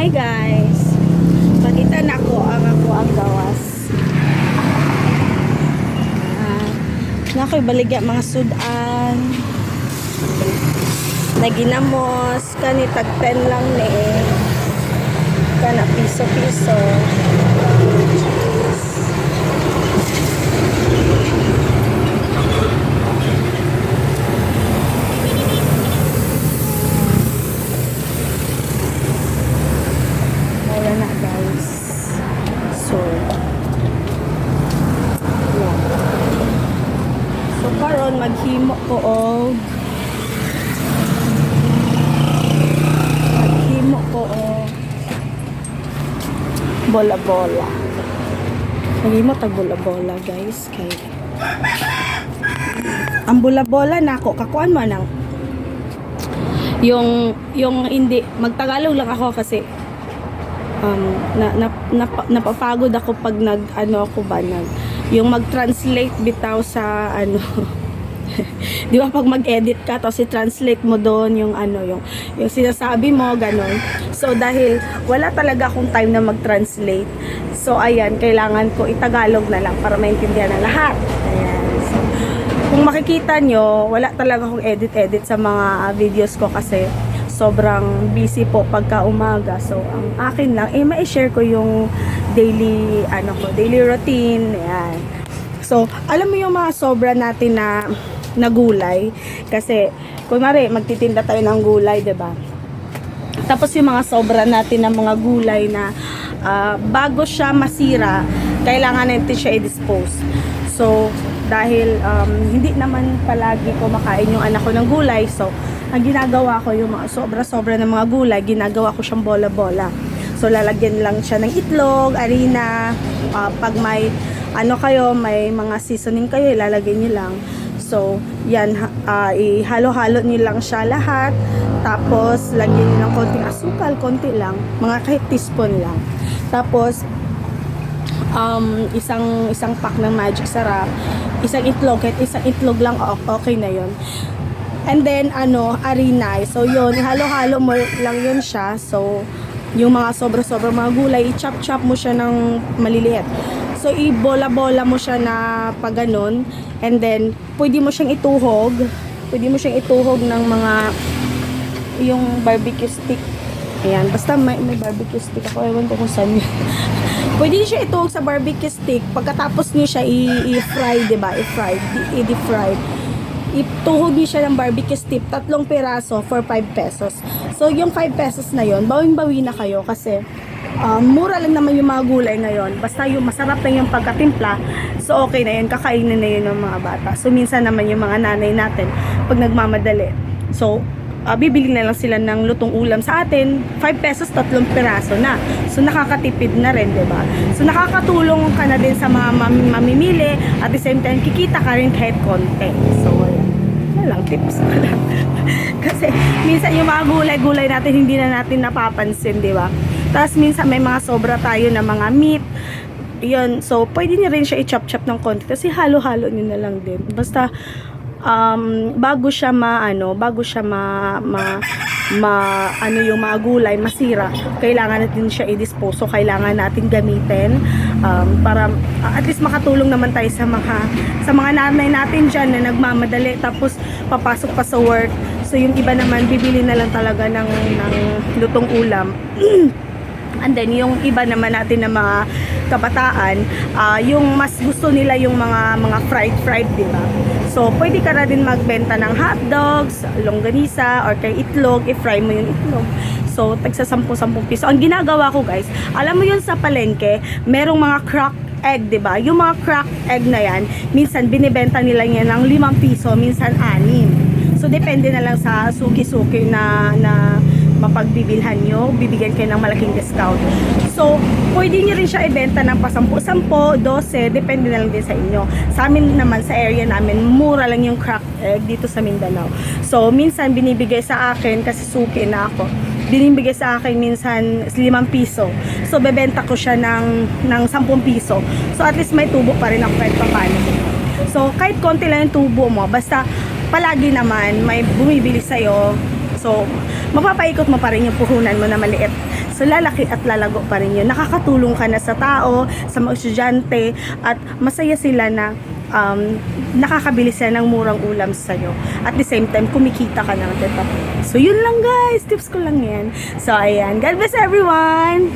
Hi guys, pagitan ako ang gawas. Nakoy baligya mga sudan. Naginamos kani tagpen lang ni kana piso-piso. Wala na guys. So karon maghimo ko og bola-bola. Maghimo tag bola-bola guys kay ang bola-bola nako kakuan mo nang yung hindi magtagalog lang ako kasi napapagod ako pag yung mag-translate bitaw sa di ba pag mag-edit ka tapos i-translate mo doon yung yung sinasabi mo ganon. So dahil wala talaga akong time na mag-translate, so ayan, kailangan ko itagalog na lang para maintindihan ng lahat. Ayan. So kung makikita nyo, wala talaga akong edit sa mga videos ko kasi sobrang busy po pagka umaga. So ang akin lang ma-share ko yung daily routine. Ayan. So alam mo yung mga sobra natin na gulay kasi kunwari magtitinda tayo ng gulay, 'di ba? Tapos yung mga sobra natin ng mga gulay na bago siya masira, kailangan natin siya i-dispose. So dahil hindi naman palagi kumakain yung anak ko ng gulay, so ang ginagawa ko yung mga sobra-sobra ng mga gulay, ginagawa ko siyang bola-bola. So lalagyan lang siya ng itlog, harina, pag may may mga seasoning kayo, ilalagay niyo lang. So yan, ihalo-halo niyo lang siya lahat. Tapos lagyan niyo ng konting asukal, konti lang, mga kahit teaspoon lang. Tapos isang pack ng Magic Sarap, isang itlog, kahit isang itlog lang okay na yon. And then harina. So yun, ihalo-halo mo lang yun siya. So yung mga sobra-sobra mga gulay, i-chop-chop mo siya ng maliliit. So i-bola-bola mo siya na pag ganun. And then pwede mo siyang ituhog. Pwede mo siyang ituhog ng mga yung barbecue stick. Ayan, basta may barbecue stick ako, ewan ko kung saan yun. Pwede niyo siya ituhog sa barbecue stick. Pagkatapos niyo siya i-fry, diba? I-deep fry. Ituhog niyo siya ng barbecue stick, 3 piraso for 5 pesos. So yung 5 pesos na yon, bawing-bawi na kayo kasi mura lang naman yung mga gulay ngayon. Basta yung masarap lang yung pagkatimpla, so okay na yun, kakainin na yun ng mga bata. So minsan naman yung mga nanay natin pag nagmamadali, so bibili na lang sila ng lutong ulam sa atin, 5 pesos 3 piraso na. So nakakatipid na rin, 'di ba? So nakakatulong ka na din sa mga mamimili, at the same time kikita ka rin kahit konti. So lang tips ko lang. Kasi minsan yung mga gulay-gulay natin hindi na natin napapansin, 'di ba? Tapos minsan may mga sobra tayo na mga meat. Yun, so pwede niyo rin siya i-chop-chop ng konti kasi halo-halo niyo na lang din. Basta bago siya yung mga gulay masira, kailangan natin siya i-dispose. So kailangan natin gamitin para at least makatulong naman tayo sa mga nanay natin diyan na nagmamadali tapos papasok pa sa work. So yung iba naman bibili na lang talaga ng lutong ulam. And then yung iba naman natin na mga kabataan, yung mas gusto nila yung mga fried, di ba? So pwede ka na din magbenta ng hot dogs, longganisa, or kay itlog, i-fry mo yung itlog. So tagsa 10 piso. Ang ginagawa ko guys, alam mo yun sa palengke, merong mga cracked egg, di ba? Yung mga cracked egg na yan, minsan binibenta nila yan ng 5 piso, minsan 6. So depende na lang sa suki-suki na mapagbibilhan nyo, bibigyan kayo ng malaking discount. So, pwede nyo rin siya ibenta ng pa-10, 12, depende na lang din sa inyo. Sa amin naman, sa area namin, mura lang yung cracked egg dito sa Mindanao. So, minsan binibigay sa akin, kasi suki na ako, binibigay sa akin minsan 5 piso. So, bebenta ko siya ng 10 piso. So, at least may tubo pa rin ako kahit paano. So, kahit konti lang yung tubo mo, basta palagi naman may bumibili sa'yo. So, mapapaikot mo pa rin yung puhunan mo na maliit So lalaki at lalago pa rin yun. Nakakatulong ka na sa tao, sa mga estudyante, at masaya sila na nakakabili sila ng murang ulam sa'yo. At the same time, kumikita ka na, diba? So, yun lang guys. Tips ko lang yan. So, ayan. God bless everyone!